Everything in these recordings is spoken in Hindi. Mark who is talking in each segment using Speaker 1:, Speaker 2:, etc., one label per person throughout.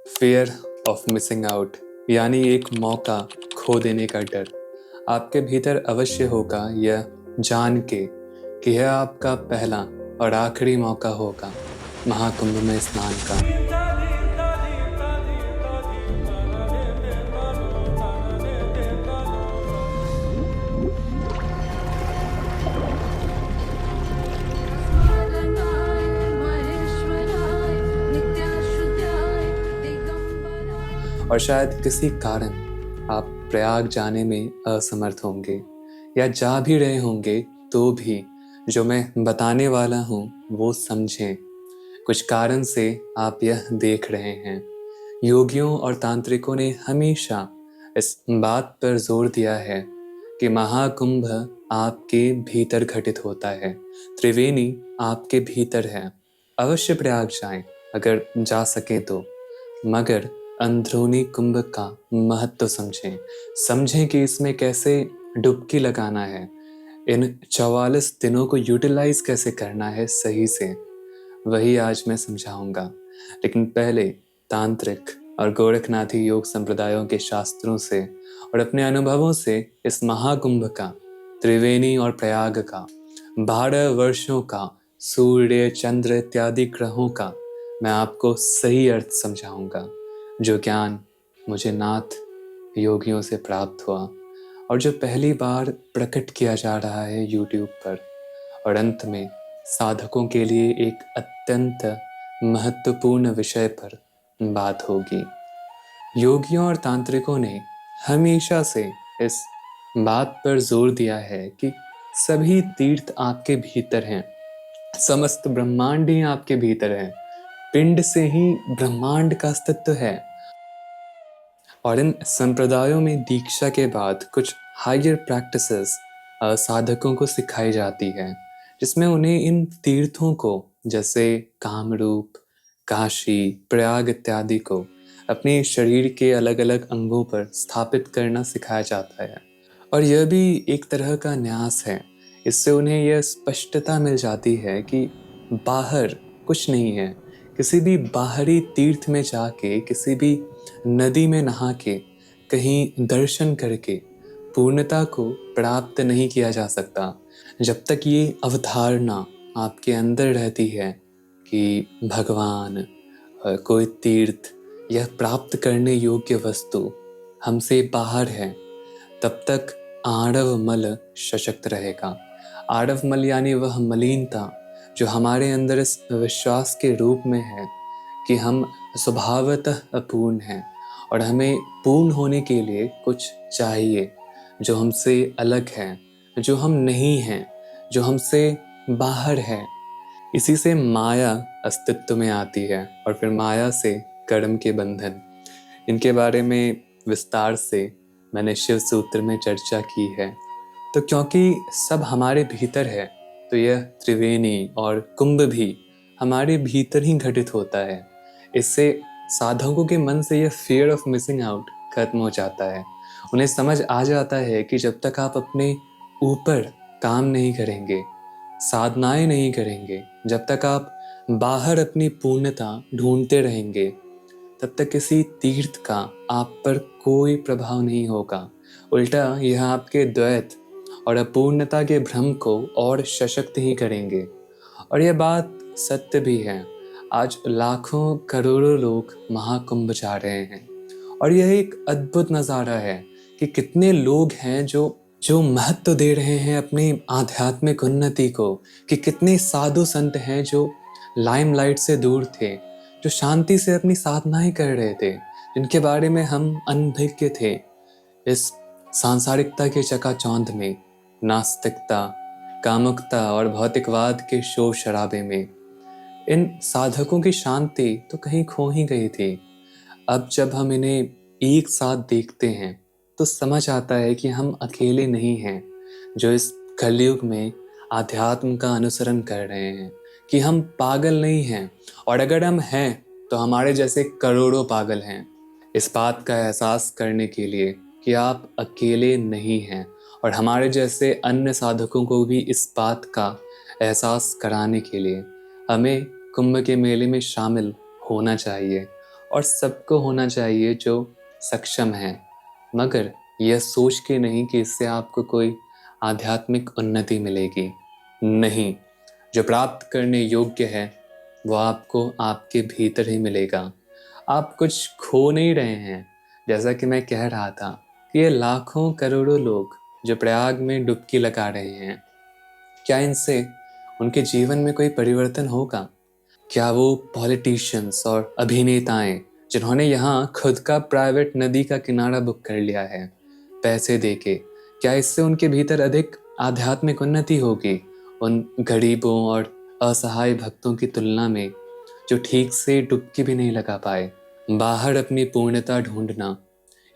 Speaker 1: फियर ऑफ मिसिंग आउट यानी एक मौका खो देने का डर आपके भीतर अवश्य होगा, यह जान के कि यह आपका पहला और आखिरी मौका होगा महाकुंभ में स्नान का।
Speaker 2: स्मरणाय महेश्वराय नित्याशुद्धाय दिगंबराय।
Speaker 1: और शायद किसी कारण आप प्रयाग जाने में असमर्थ होंगे या जा भी रहे होंगे, तो भी जो मैं बताने वाला हूँ वो समझें। कुछ कारण से आप यह देख रहे हैं। योगियों और तांत्रिकों ने हमेशा इस बात पर जोर दिया है कि महाकुंभ आपके भीतर घटित होता है, त्रिवेणी आपके भीतर है। अवश्य प्रयाग जाएं अगर जा सके तो, मगर अंदरूनी कुंभ का महत्व समझें कि इसमें कैसे डुबकी लगाना है, इन 44 दिनों को यूटिलाइज कैसे करना है सही से, वही आज मैं समझाऊंगा। लेकिन पहले तांत्रिक और गोरखनाथी योग संप्रदायों के शास्त्रों से और अपने अनुभवों से इस महाकुंभ का, त्रिवेणी और प्रयाग का, 12 वर्षों का, सूर्य चंद्र इत्यादि ग्रहों का मैं आपको सही अर्थ समझाऊंगा, जो ज्ञान मुझे नाथ योगियों से प्राप्त हुआ और जो पहली बार प्रकट किया जा रहा है यूट्यूब पर। और अंत में साधकों के लिए एक अत्यंत महत्वपूर्ण विषय पर बात होगी। योगियों और तांत्रिकों ने हमेशा से इस बात पर जोर दिया है कि सभी तीर्थ आपके भीतर हैं, समस्त ब्रह्मांड ही आपके भीतर है, पिंड से ही ब्रह्मांड का अस्तित्व है। और इन संप्रदायों में दीक्षा के बाद कुछ हायर प्रैक्टिसेस साधकों को सिखाई जाती है, जिसमें उन्हें इन तीर्थों को, जैसे कामरूप, काशी, प्रयाग इत्यादि को अपने शरीर के अलग अलग अंगों पर स्थापित करना सिखाया जाता है। और यह भी एक तरह का न्यास है। इससे उन्हें यह स्पष्टता मिल जाती है कि बाहर कुछ नहीं है। किसी भी बाहरी तीर्थ में जाके, किसी भी नदी में नहा के, कहीं दर्शन करके पूर्णता को प्राप्त नहीं किया जा सकता, जब तक ये अवधारणा आपके अंदर रहती है कि भगवान, कोई तीर्थ, यह प्राप्त करने योग्य वस्तु हमसे बाहर है, तब तक आड़व मल सशक्त रहेगा। आड़व मल यानी वह मलिनता जो हमारे अंदर इस विश्वास के रूप में है कि हम स्वभावतः अपूर्ण हैं और हमें पूर्ण होने के लिए कुछ चाहिए, जो हमसे अलग है, जो हम नहीं हैं, जो हमसे बाहर है। इसी से माया अस्तित्व में आती है और फिर माया से कर्म के बंधन। इनके बारे में विस्तार से मैंने शिव सूत्र में चर्चा की है। तो क्योंकि सब हमारे भीतर है, तो यह त्रिवेणी और कुंभ भी हमारे भीतर ही घटित होता है। इससे साधकों के मन से यह फियर ऑफ मिसिंग आउट खत्म हो जाता है। उन्हें समझ आ जाता है कि जब तक आप अपने ऊपर काम नहीं करेंगे, साधनाएं नहीं करेंगे, जब तक आप बाहर अपनी पूर्णता ढूंढते रहेंगे, तब तक किसी तीर्थ का आप पर कोई प्रभाव नहीं होगा। उल्टा यह आपके द्वैत और अपूर्णता के भ्रम को और सशक्त ही करेंगे। और यह बात सत्य भी है। आज लाखों करोड़ों लोग महाकुंभ जा रहे हैं और यह एक अद्भुत नज़ारा है कि कितने लोग हैं जो महत्व दे रहे हैं अपनी आध्यात्मिक उन्नति को, कि कितने साधु संत हैं जो लाइमलाइट से दूर थे, जो शांति से अपनी साधनाएं कर रहे थे, जिनके बारे में हम अनभिज्ञ थे। इस सांसारिकता के चकाचौंध में, नास्तिकता, कामुकता और भौतिकवाद के शोर शराबे में इन साधकों की शांति तो कहीं खो ही गई थी। अब जब हम इन्हें एक साथ देखते हैं तो समझ आता है कि हम अकेले नहीं हैं जो इस कलयुग में आध्यात्म का अनुसरण कर रहे हैं, कि हम पागल नहीं हैं, और अगर हम हैं तो हमारे जैसे करोड़ों पागल हैं। इस बात का एहसास करने के लिए कि आप अकेले नहीं हैं, और हमारे जैसे अन्य साधकों को भी इस बात का एहसास कराने के लिए हमें कुंभ के मेले में शामिल होना चाहिए और सबको होना चाहिए जो सक्षम है, मगर यह सोच के नहीं कि इससे आपको कोई आध्यात्मिक उन्नति मिलेगी। नहीं, जो प्राप्त करने योग्य है वो आपको आपके भीतर ही मिलेगा। आप कुछ खो नहीं रहे हैं। जैसा कि मैं कह रहा था कि ये लाखों करोड़ों लोग जो प्रयाग में डुबकी लगा रहे हैं, क्या इनसे उनके जीवन में कोई परिवर्तन होगा? क्या वो पॉलिटिशियंस और अभिनेताएं जिन्होंने यहाँ खुद का प्राइवेट नदी का किनारा बुक कर लिया है पैसे देके, क्या इससे उनके भीतर अधिक आध्यात्मिक उन्नति होगी उन गरीबों और असहाय भक्तों की तुलना में जो ठीक से डुबकी भी नहीं लगा पाए? बाहर अपनी पूर्णता ढूंढना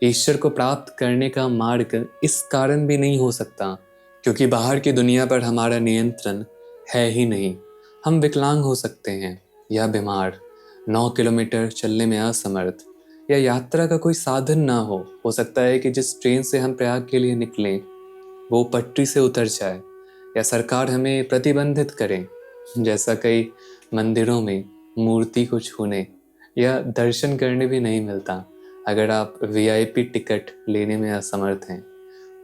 Speaker 1: ईश्वर को प्राप्त करने का मार्ग इस कारण भी नहीं हो सकता क्योंकि बाहर की दुनिया पर हमारा नियंत्रण है ही नहीं। हम विकलांग हो सकते हैं या बीमार, 9 किलोमीटर चलने में असमर्थ, या यात्रा का कोई साधन ना हो सकता है कि जिस ट्रेन से हम प्रयाग के लिए निकलें वो पटरी से उतर जाए, या सरकार हमें प्रतिबंधित करे, जैसा कई मंदिरों में मूर्ति को छूने या दर्शन करने भी नहीं मिलता अगर आप वीआईपी टिकट लेने में असमर्थ हैं।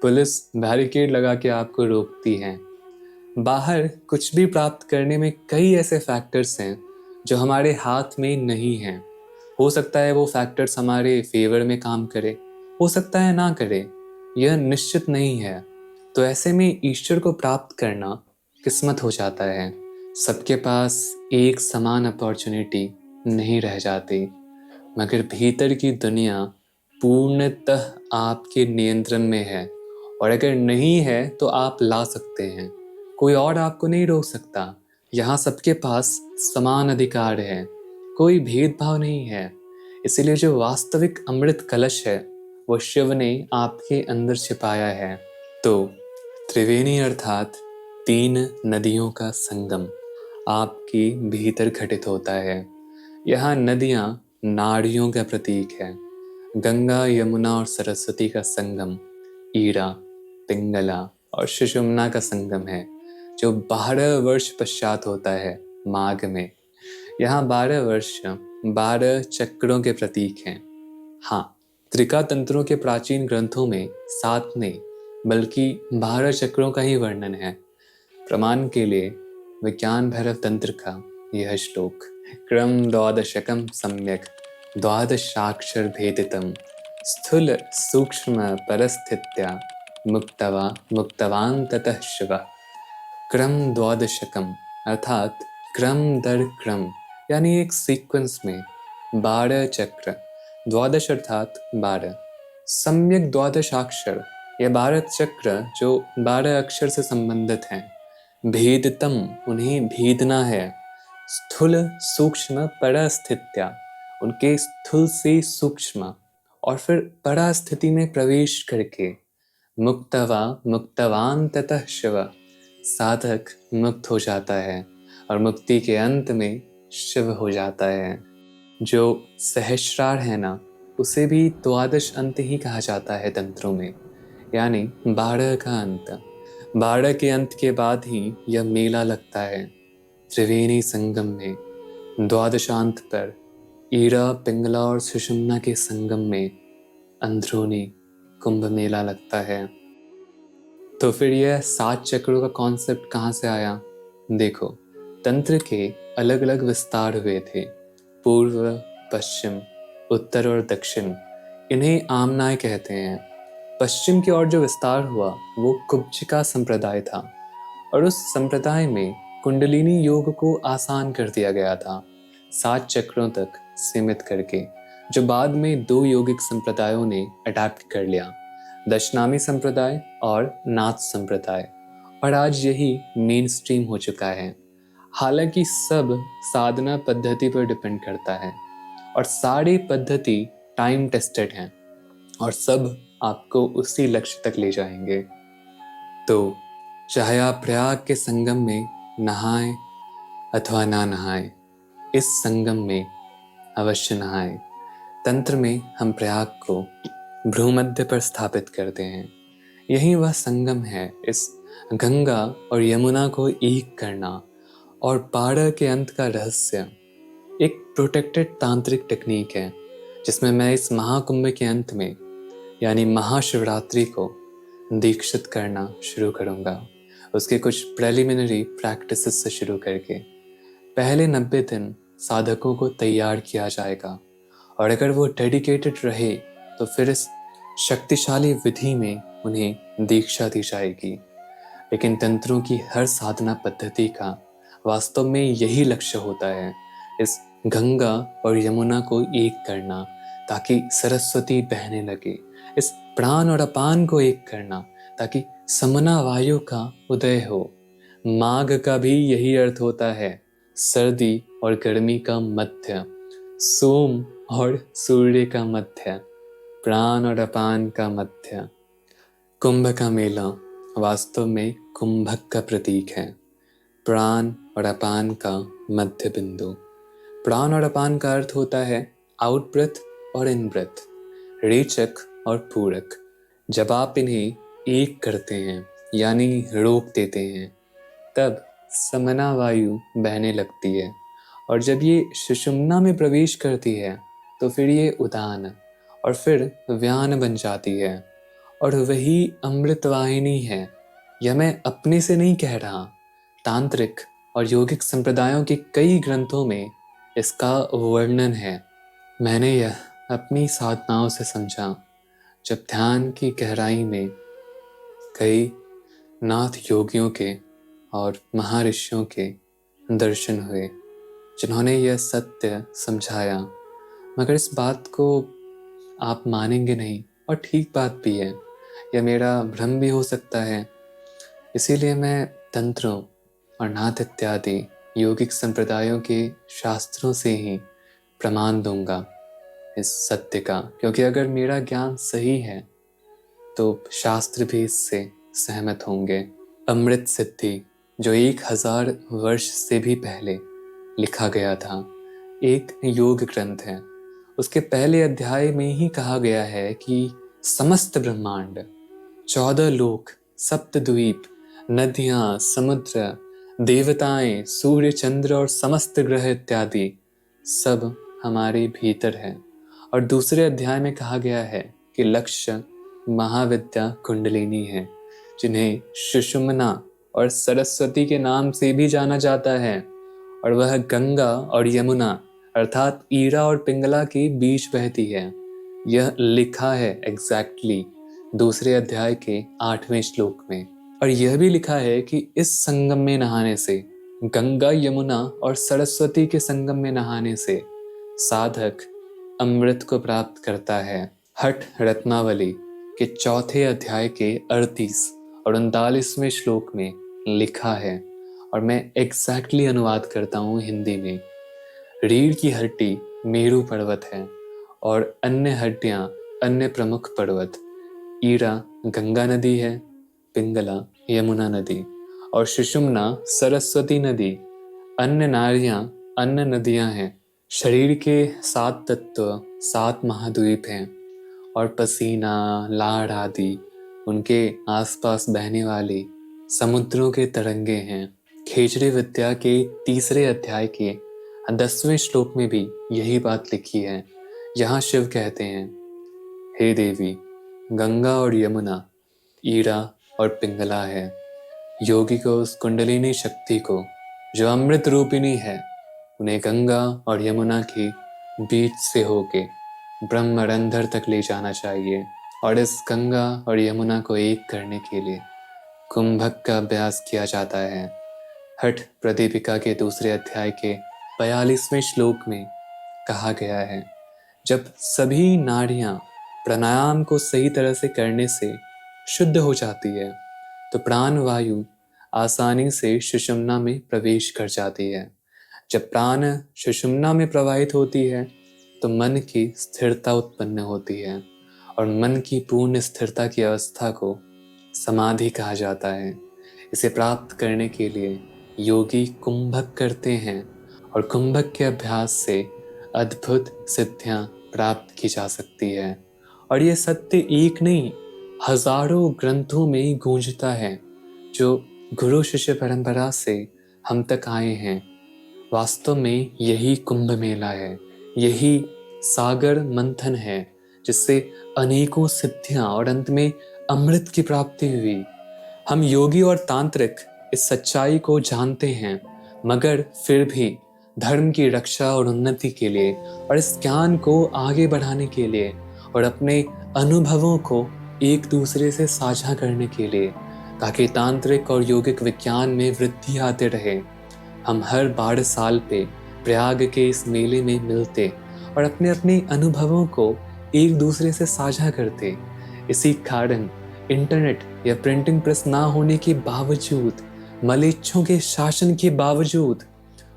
Speaker 1: पुलिस बैरिकेड लगा के आपको रोकती है। बाहर कुछ भी प्राप्त करने में कई ऐसे फैक्टर्स हैं जो हमारे हाथ में नहीं हैं। हो सकता है वो फैक्टर्स हमारे फेवर में काम करे, हो सकता है ना करे, यह निश्चित नहीं है। तो ऐसे में ईश्वर को प्राप्त करना किस्मत हो जाता है। सबके पास एक समान अपॉर्चुनिटी नहीं रह जाती, मगर भीतर की दुनिया पूर्णतः आपके नियंत्रण में है, और अगर नहीं है तो आप ला सकते हैं। कोई और आपको नहीं रोक सकता। यहाँ सबके पास समान अधिकार है, कोई भेदभाव नहीं है। इसीलिए जो वास्तविक अमृत कलश है वो शिव ने आपके अंदर छिपाया है। तो त्रिवेणी अर्थात 3 नदियों का संगम आपके भीतर घटित होता है। यहाँ नदियाँ नाड़ियों का प्रतीक है। गंगा, यमुना और सरस्वती का संगम ईरा, पिंगला और सुषुम्ना का संगम है जो 12 वर्ष पश्चात होता है माघ में। यहाँ 12 वर्ष 12 चक्रों के प्रतीक हैं। हाँ, त्रिका तंत्रों के प्राचीन ग्रंथों में 7 नहीं बल्कि 12 चक्रों का ही वर्णन है। प्रमाण के लिए विज्ञान भैरव तंत्र का यह श्लोक क्रम द्वादशकम सम्यक द्वादशाक्षर भेदितम स्थूल सूक्ष्म परस्थित्या मुक्तवान ततः शिव। क्रम द्वादशकम अर्थात क्रम दर क्रम, यानी एक सीक्वेंस में 12 चक्र, द्वादश अर्थात 12, सम्यक द्वादशाक्षर या 12 चक्र जो 12 अक्षर से संबंधित हैं। भेदतम उन्हें भेदना है। स्थूल सूक्ष्म परस्थित्या उनके स्थूल से सूक्ष्म और फिर परास्थिति में प्रवेश करके मुक्तवान ततः शिव, साधक मुक्त हो जाता है और मुक्ति के अंत में शिव हो जाता है। जो सहस्रार है ना, उसे भी द्वादश अंत ही कहा जाता है तंत्रों में, यानी 12 का अंत। 12 के अंत के बाद ही यह मेला लगता है। त्रिवेणी संगम में द्वादशांत पर ईरा, पिंगला और सुषुम्ना के संगम में अंदरूनी कुंभ मेला लगता है। तो फिर यह 7 चक्रों का कॉन्सेप्ट कहाँ से आया? देखो, तंत्र के अलग अलग विस्तार हुए थे, पूर्व, पश्चिम, उत्तर और दक्षिण। इन्हें आमनाय कहते हैं। पश्चिम की ओर जो विस्तार हुआ वो कुब्जिका संप्रदाय था, और उस संप्रदाय में कुंडलिनी योग को आसान कर दिया गया था, 7 चक्रों तक सीमित करके, जो बाद में 2 योगिक संप्रदायों ने अडैप्ट कर लिया, दशनामी संप्रदाय और नाथ संप्रदाय। और आज यही मेन स्ट्रीम हो चुका है। हालांकि सब साधना पद्धति पर डिपेंड करता है और सारी पद्धति टाइम टेस्टेड हैं और सब आपको उसी लक्ष्य तक ले जाएंगे। तो चाहे आप प्रयाग के संगम में नहाएं अथवा ना नहाएं, इस संगम में अवश्य नहाएं। तंत्र में हम प्रयाग को भ्रूमध्य पर स्थापित करते हैं। यही वह संगम है। इस गंगा और यमुना को एक करना और 12 के अंत का रहस्य एक प्रोटेक्टेड तांत्रिक टेक्निक है जिसमें मैं इस महाकुंभ के अंत में यानी महाशिवरात्रि को दीक्षित करना शुरू करूँगा। उसके कुछ प्रेलिमिनरी प्रैक्टिसेस से शुरू करके पहले 90 दिन साधकों को तैयार किया जाएगा, और अगर वो डेडिकेटेड रहे तो फिर इस शक्तिशाली विधि में उन्हें दीक्षा दी जाएगी। लेकिन तंत्रों की हर साधना पद्धति का वास्तव में यही लक्ष्य होता है, इस गंगा और यमुना को एक करना ताकि सरस्वती बहने लगे, इस प्राण और अपान को एक करना ताकि समना वायु का उदय हो। माघ का भी यही अर्थ होता है, सर्दी और गर्मी का मध्य, सोम और सूर्य का मध्य, प्राण और अपान का मध्य। कुंभ का मेला वास्तव में कुंभक का प्रतीक है, प्राण और अपान का मध्य बिंदु। प्राण और अपान का अर्थ होता है आउट ब्रेथ और इन ब्रेथ, रेचक और पूरक। जब आप इन्हें एक करते हैं यानी रोक देते हैं, तब समना वायु बहने लगती है, और जब ये सुषुम्ना में प्रवेश करती है तो फिर ये उदान और फिर व्यान बन जाती है, और वही अमृत वाहिनी है। यह मैं अपने से नहीं कह रहा, तांत्रिक और योगिक संप्रदायों के कई ग्रंथों में इसका वर्णन है। मैंने यह अपनी साधनाओं से समझा जब ध्यान की गहराई में कई नाथ योगियों के और महर्षियों के दर्शन हुए, जिन्होंने यह सत्य समझाया। मगर इस बात को आप मानेंगे नहीं, और ठीक बात भी है, यह मेरा भ्रम भी हो सकता है। इसीलिए मैं तंत्रों और नाथ इत्यादि योगिक संप्रदायों के शास्त्रों से ही प्रमाण दूंगा इस सत्य का, क्योंकि अगर मेरा ज्ञान सही है तो शास्त्र भी इससे सहमत होंगे। अमृत सिद्धि, जो 1000 वर्ष से भी पहले लिखा गया था, एक योग ग्रंथ है। उसके पहले अध्याय में ही कहा गया है कि समस्त ब्रह्मांड, 14 लोक, सप्तद्वीप, नदियाँ, समुद्र, देवताएं, सूर्य, चंद्र और समस्त ग्रह इत्यादि सब हमारे भीतर है। और दूसरे अध्याय में कहा गया है कि लक्ष्य महाविद्या कुंडलिनी है, जिन्हें सुषुम्ना और सरस्वती के नाम से भी जाना जाता है, और वह गंगा और यमुना अर्थात ईरा और पिंगला के बीच बहती है। यह लिखा है एग्जैक्टली दूसरे अध्याय के 8वें श्लोक में। और यह भी लिखा है कि इस संगम में नहाने से, गंगा, यमुना और सरस्वती के संगम में नहाने से साधक अमृत को प्राप्त करता है। हठ रत्नावली के 4थे अध्याय के 38 और 39वें श्लोक में लिखा है, और मैं एग्जैक्टली अनुवाद करता हूँ हिंदी में। रीढ़ की हड्डी मेरू पर्वत है, और अन्य हड्डियाँ अन्य प्रमुख पर्वत। ईरा गंगा नदी है, पिंगला यमुना नदी, और सुषुम्ना सरस्वती नदी। अन्य नारियाँ अन्य नदियाँ हैं। शरीर के 7 तत्व 7 महाद्वीप हैं, और पसीना, लाड़ आदि उनके आसपास बहने वाली समुद्रों के तरंगे हैं। खेचरी विद्या के 3रे अध्याय के 10वें श्लोक में भी यही बात लिखी है। यहाँ शिव कहते हैं, हे देवी, गंगा और यमुना ईरा और पिंगला है। योगी को उस कुंडलिनी शक्ति को, जो अमृत रूपिणी है, उन्हें गंगा और यमुना के बीच से होके ब्रह्मरंध्र तक ले जाना चाहिए। और इस गंगा और यमुना को एक करने के लिए कुंभक का अभ्यास किया जाता है। हठ प्रदीपिका के 2 अध्याय के 42वें श्लोक में कहा गया है, जब सभी नाड़ियाँ प्राणायाम को सही तरह से करने से शुद्ध हो जाती है तो प्राण वायु आसानी से सुषुम्ना में प्रवेश कर जाती है। जब प्राण सुषुम्ना में प्रवाहित होती है तो मन की स्थिरता उत्पन्न होती है, और मन की पूर्ण स्थिरता की अवस्था को समाधि कहा जाता है। इसे प्राप्त करने के लिए योगी कुंभक करते हैं, और कुंभक के अभ्यास से अद्भुत सिद्धियां प्राप्त की जा सकती है। और ये सत्य एक नहीं, हजारों ग्रंथों में गूंजता है, जो गुरु शिष्य परंपरा से हम तक आए हैं। वास्तव में यही कुंभ मेला है, यही सागर मंथन है जिससे अनेकों सिद्धियां और अंत में अमृत की प्राप्ति हुई। हम योगी और तांत्रिक इस सच्चाई को जानते हैं, मगर फिर भी धर्म की रक्षा और उन्नति के लिए और इस ज्ञान को आगे बढ़ाने के लिए और अपने अनुभवों को एक दूसरे से साझा करने के लिए, ताकि तांत्रिक और योगिक विज्ञान में वृद्धि आते रहे, हम हर 12 साल पे प्रयाग के इस मेले में मिलते और अपने अपने अनुभवों को एक दूसरे से साझा करते। इसी कारण इंटरनेट या प्रिंटिंग प्रेस ना होने के बावजूद, मलेच्छों के शासन के बावजूद,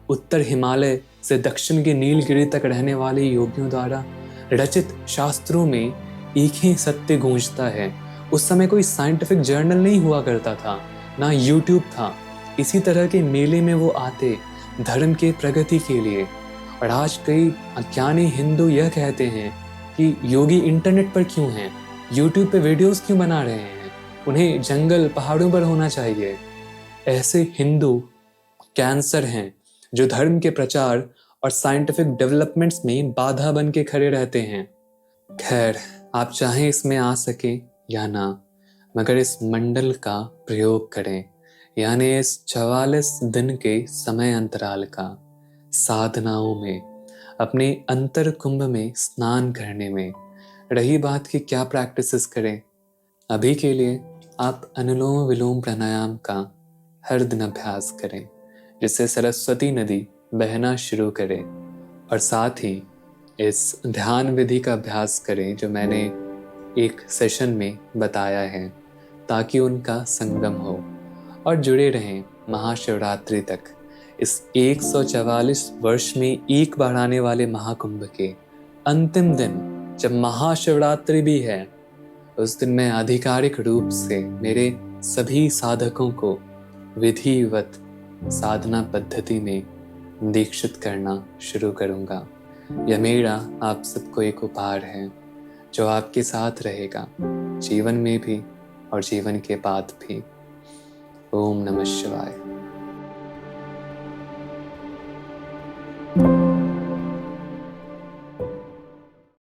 Speaker 1: उत्तर हिमालय से दक्षिण के नीलगिरी तक रहने वाले योगियों द्वारा रचित शास्त्रों में एक ही सत्य गूंजता है। उस समय कोई साइंटिफिक जर्नल नहीं हुआ करता था, ना यूट्यूब था। इसी तरह के मेले में वो आते धर्म के प्रगति के लिए। और आज कई अज्ञानी हिंदू यह कहते हैं कि योगी इंटरनेट पर क्यों हैं, यूट्यूब पे वीडियोस क्यों बना रहे हैं, उन्हें जंगल पहाड़ों पर होना चाहिए। ऐसे हिंदू कैंसर हैं जो धर्म के प्रचार और साइंटिफिक डेवलपमेंट्स में बाधा बन के खड़े रहते हैं। खैर, आप चाहें इसमें आ सके या ना, मगर इस मंडल का प्रयोग करें, यानी इस 44 दिन के समय अंतराल का साधनाओं में, अपने अंतर कुंभ में स्नान करने में। रही बात कि क्या प्रैक्टिसेस करें, अभी के लिए आप अनुलोम विलोम प्राणायाम का हर दिन अभ्यास करें, जिससे सरस्वती नदी बहना शुरू करे। और साथ ही इस ध्यान विधि का अभ्यास करें जो मैंने एक सेशन में बताया है, ताकि उनका संगम हो और जुड़े रहें महाशिवरात्रि तक। इस 144 वर्ष में एक बार आने वाले महाकुंभ के अंतिम दिन, जब महाशिवरात्रि भी है, उस दिन मैं आधिकारिक रूप से मेरे सभी साधकों को विधिवत साधना पद्धति में दीक्षित करना शुरू करूंगा। यह मेरा आप सबको एक उपहार है जो आपके साथ रहेगा, जीवन में भी और जीवन के बाद भी। ओम नमः शिवाय।